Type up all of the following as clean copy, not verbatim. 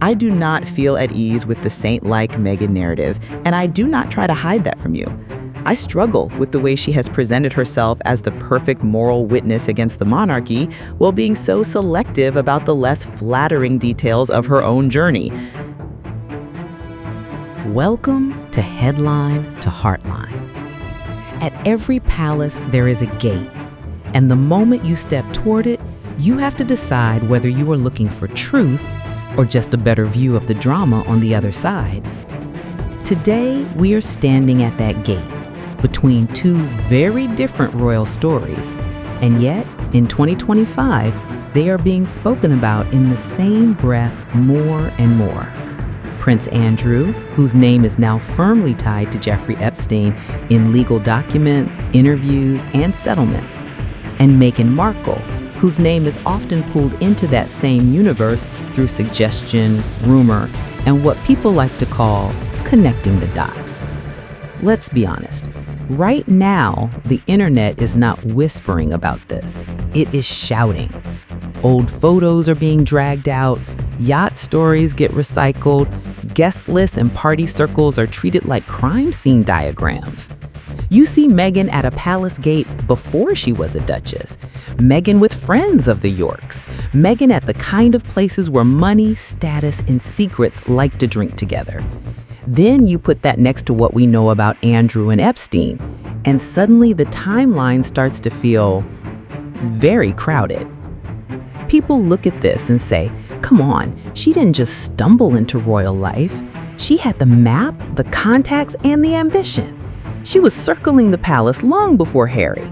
I do not feel at ease with the saint-like Meghan narrative, and I do not try to hide that from you. I struggle with the way she has presented herself as the perfect moral witness against the monarchy while being so selective about the less flattering details of her own journey. Welcome to Headline to Heartline. At every palace, there is a gate, and the moment you step toward it, you have to decide whether you are looking for truth or just a better view of the drama on the other side. Today, we are standing at that gate between two very different royal stories, and yet, in 2025, they are being spoken about in the same breath more and more. Prince Andrew, whose name is now firmly tied to Jeffrey Epstein in legal documents, interviews, and settlements, and Meghan Markle, whose name is often pulled into that same universe through suggestion, rumor, and what people like to call connecting the dots. Let's be honest. Right now, the internet is not whispering about this. It is shouting. Old photos are being dragged out, yacht stories get recycled, guest lists and party circles are treated like crime scene diagrams. You see Meghan at a palace gate before she was a duchess, Meghan with friends of the Yorks, Meghan at the kind of places where money, status, and secrets like to drink together. Then you put that next to what we know about Andrew and Epstein, and suddenly the timeline starts to feel very crowded. People look at this and say, come on, she didn't just stumble into royal life. She had the map, the contacts, and the ambition. She was circling the palace long before Harry.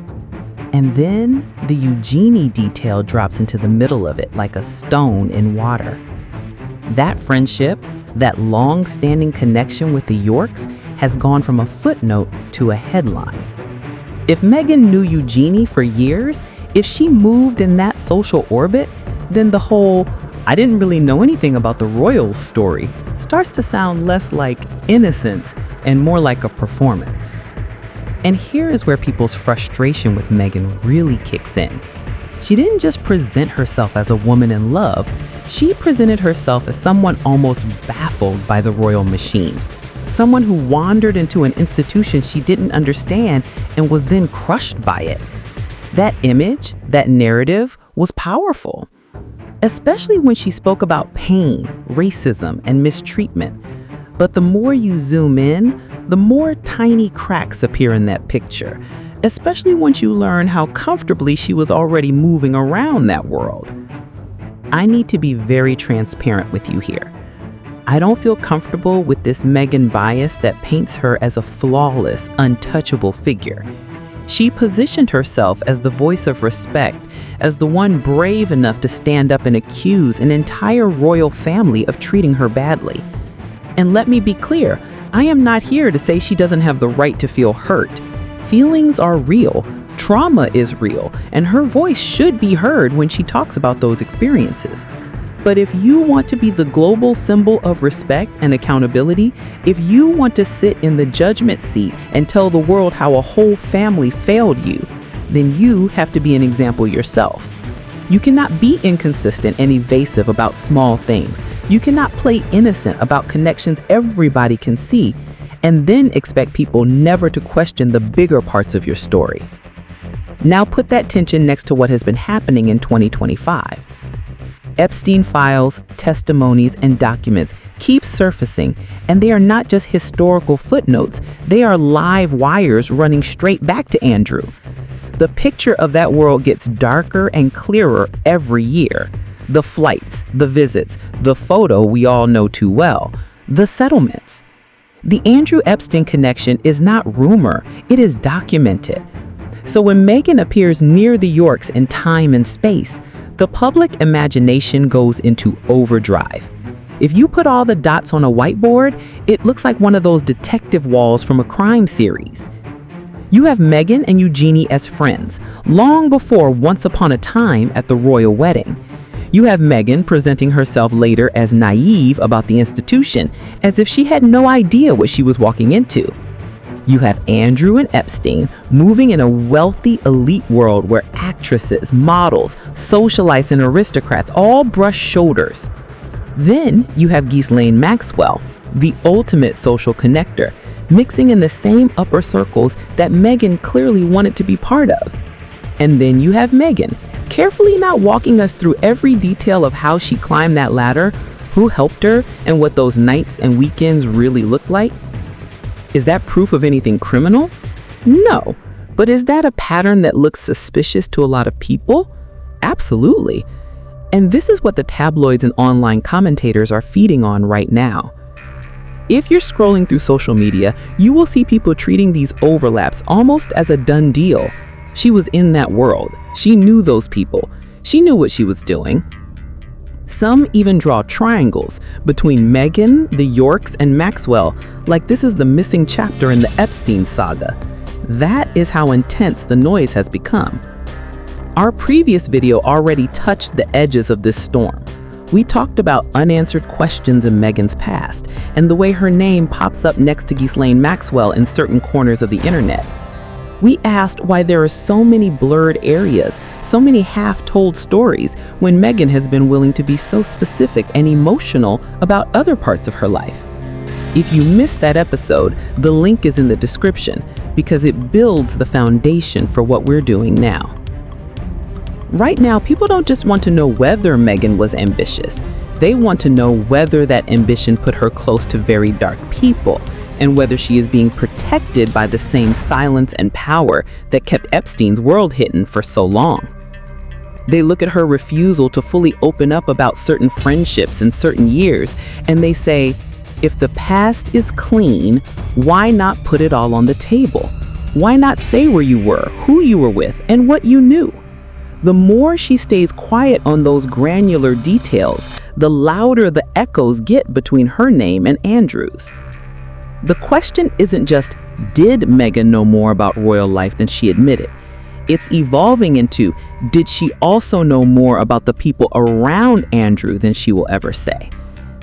And then the Eugenie detail drops into the middle of it like a stone in water. That friendship, that long-standing connection with the Yorks, has gone from a footnote to a headline. If Meghan knew Eugenie for years, if she moved in that social orbit, then the whole "I didn't really know anything about the royals" story starts to sound less like innocence and more like a performance. And here is where people's frustration with Meghan really kicks in. She didn't just present herself as a woman in love, she presented herself as someone almost baffled by the royal machine. Someone who wandered into an institution she didn't understand and was then crushed by it. That image, that narrative, was powerful, especially when she spoke about pain, racism, and mistreatment. But the more you zoom in, the more tiny cracks appear in that picture, especially once you learn how comfortably she was already moving around that world. I need to be very transparent with you here. I don't feel comfortable with this Meghan bias that paints her as a flawless, untouchable figure. She positioned herself as the voice of respect, as the one brave enough to stand up and accuse an entire royal family of treating her badly. And let me be clear, I am not here to say she doesn't have the right to feel hurt. Feelings are real, trauma is real, and her voice should be heard when she talks about those experiences. But if you want to be the global symbol of respect and accountability, if you want to sit in the judgment seat and tell the world how a whole family failed you, then you have to be an example yourself. You cannot be inconsistent and evasive about small things. You cannot play innocent about connections everybody can see, and then expect people never to question the bigger parts of your story. Now put that tension next to what has been happening in 2025. Epstein files, testimonies, and documents keep surfacing, and they are not just historical footnotes, they are live wires running straight back to Andrew. The picture of that world gets darker and clearer every year. The flights, the visits, the photo we all know too well, the settlements. The Andrew Epstein connection is not rumor, it is documented. So when Meghan appears near the Yorks in time and space, the public imagination goes into overdrive. If you put all the dots on a whiteboard, it looks like one of those detective walls from a crime series. You have Meghan and Eugenie as friends, long before Once Upon a Time at the royal wedding. You have Meghan presenting herself later as naive about the institution, as if she had no idea what she was walking into. You have Andrew and Epstein moving in a wealthy elite world where actresses, models, socialites, and aristocrats all brush shoulders. Then you have Ghislaine Maxwell, the ultimate social connector, mixing in the same upper circles that Meghan clearly wanted to be part of. And then you have Meghan, carefully not walking us through every detail of how she climbed that ladder, who helped her, and what those nights and weekends really looked like. Is that proof of anything criminal? No. But is that a pattern that looks suspicious to a lot of people? Absolutely. And this is what the tabloids and online commentators are feeding on right now. If you're scrolling through social media, you will see people treating these overlaps almost as a done deal. She was in that world. She knew those people. She knew what she was doing. Some even draw triangles between Meghan, the Yorks, and Maxwell, like this is the missing chapter in the Epstein saga. That is how intense the noise has become. Our previous video already touched the edges of this storm. We talked about unanswered questions in Meghan's past and the way her name pops up next to Ghislaine Maxwell in certain corners of the internet. We asked why there are so many blurred areas, so many half-told stories, when Meghan has been willing to be so specific and emotional about other parts of her life. If you missed that episode, the link is in the description because it builds the foundation for what we're doing now. Right now, people don't just want to know whether Meghan was ambitious. They want to know whether that ambition put her close to very dark people and whether she is being protected by the same silence and power that kept Epstein's world hidden for so long. They look at her refusal to fully open up about certain friendships in certain years, and they say, if the past is clean, why not put it all on the table? Why not say where you were, who you were with, and what you knew? The more she stays quiet on those granular details, the louder the echoes get between her name and Andrew's. The question isn't just, did Meghan know more about royal life than she admitted? It's evolving into, did she also know more about the people around Andrew than she will ever say?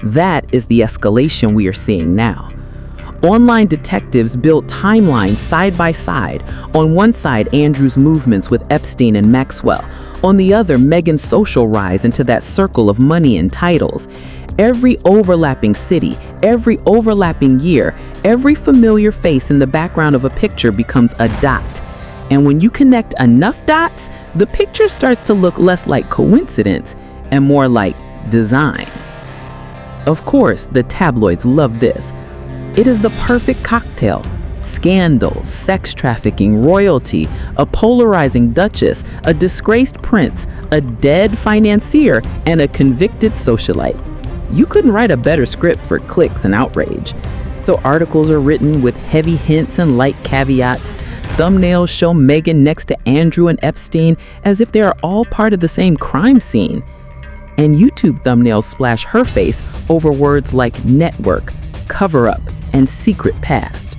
That is the escalation we are seeing now. Online detectives built timelines side by side. On one side, Andrew's movements with Epstein and Maxwell. On the other, Meghan's social rise into that circle of money and titles. Every overlapping city, every overlapping year, every familiar face in the background of a picture becomes a dot. And when you connect enough dots, the picture starts to look less like coincidence and more like design. Of course, the tabloids love this. It is the perfect cocktail. Scandal, sex trafficking, royalty, a polarizing duchess, a disgraced prince, a dead financier, and a convicted socialite. You couldn't write a better script for clicks and outrage. So articles are written with heavy hints and light caveats. Thumbnails show Meghan next to Andrew and Epstein as if they are all part of the same crime scene. And YouTube thumbnails splash her face over words like network, cover-up, and secret past.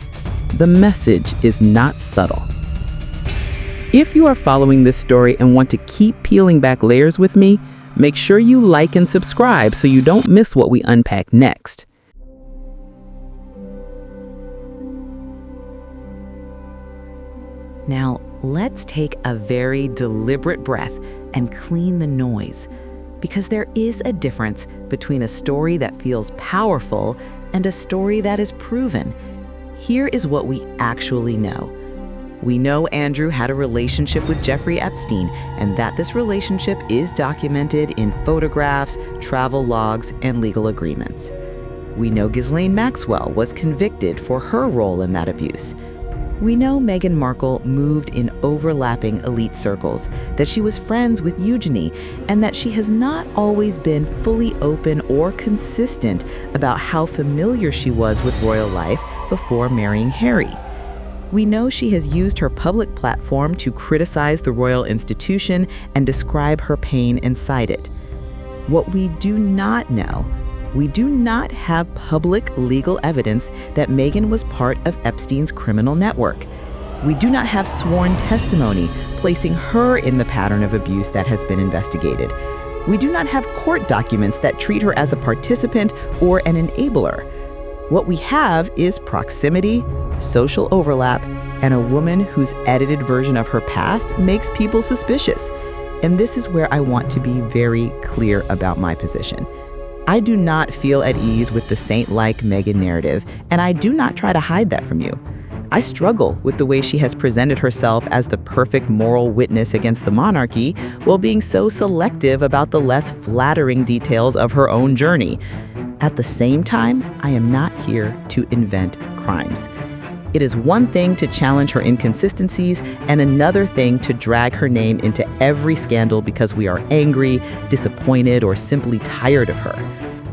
The message is not subtle. If you are following this story and want to keep peeling back layers with me, make sure you like and subscribe so you don't miss what we unpack next. Now, let's take a very deliberate breath and clean the noise, because there is a difference between a story that feels powerful and a story that is proven. Here is what we actually know. We know Andrew had a relationship with Jeffrey Epstein, and that this relationship is documented in photographs, travel logs, and legal agreements. We know Ghislaine Maxwell was convicted for her role in that abuse. We know Meghan Markle moved in overlapping elite circles, that she was friends with Eugenie, and that she has not always been fully open or consistent about how familiar she was with royal life before marrying Harry. We know she has used her public platform to criticize the royal institution and describe her pain inside it. What we do not know, we do not have public legal evidence that Meghan was part of Epstein's criminal network. We do not have sworn testimony placing her in the pattern of abuse that has been investigated. We do not have court documents that treat her as a participant or an enabler. What we have is proximity, social overlap, and a woman whose edited version of her past makes people suspicious. And this is where I want to be very clear about my position. I do not feel at ease with the saint-like Meghan narrative, and I do not try to hide that from you. I struggle with the way she has presented herself as the perfect moral witness against the monarchy while being so selective about the less flattering details of her own journey. At the same time, I am not here to invent crimes. It is one thing to challenge her inconsistencies and another thing to drag her name into every scandal because we are angry, disappointed, or simply tired of her.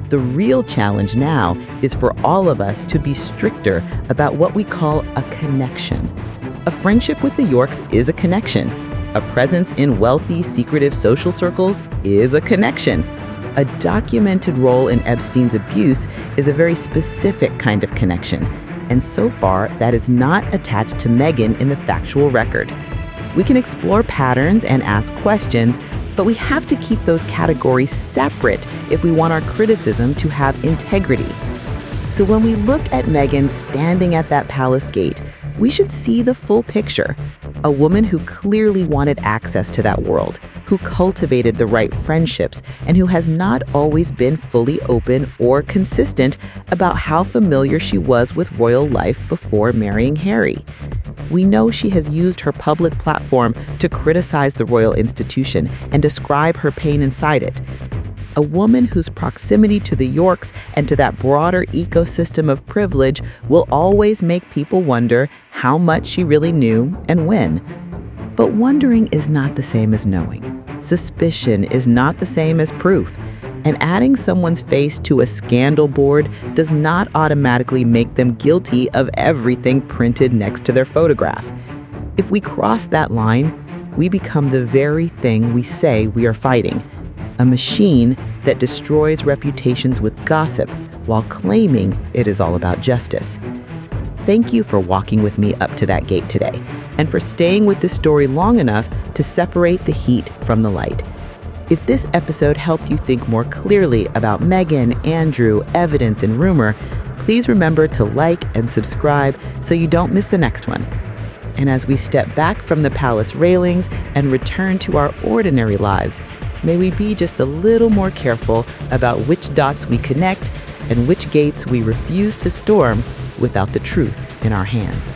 The real challenge now is for all of us to be stricter about what we call a connection. A friendship with the Yorks is a connection. A presence in wealthy, secretive social circles is a connection. A documented role in Epstein's abuse is a very specific kind of connection. And so far, that is not attached to Meghan in the factual record. We can explore patterns and ask questions, but we have to keep those categories separate if we want our criticism to have integrity. So when we look at Meghan standing at that palace gate, we should see the full picture. A woman who clearly wanted access to that world, who cultivated the right friendships, and who has not always been fully open or consistent about how familiar she was with royal life before marrying Harry. We know she has used her public platform to criticize the royal institution and describe her pain inside it. A woman whose proximity to the Yorks and to that broader ecosystem of privilege will always make people wonder how much she really knew and when. But wondering is not the same as knowing. Suspicion is not the same as proof. And adding someone's face to a scandal board does not automatically make them guilty of everything printed next to their photograph. If we cross that line, we become the very thing we say we are fighting. A machine that destroys reputations with gossip while claiming it is all about justice. Thank you for walking with me up to that gate today, and for staying with this story long enough to separate the heat from the light. If this episode helped you think more clearly about Meghan, Andrew, evidence, and rumor, please remember to like and subscribe so you don't miss the next one. And as we step back from the palace railings and return to our ordinary lives, may we be just a little more careful about which dots we connect and which gates we refuse to storm without the truth in our hands.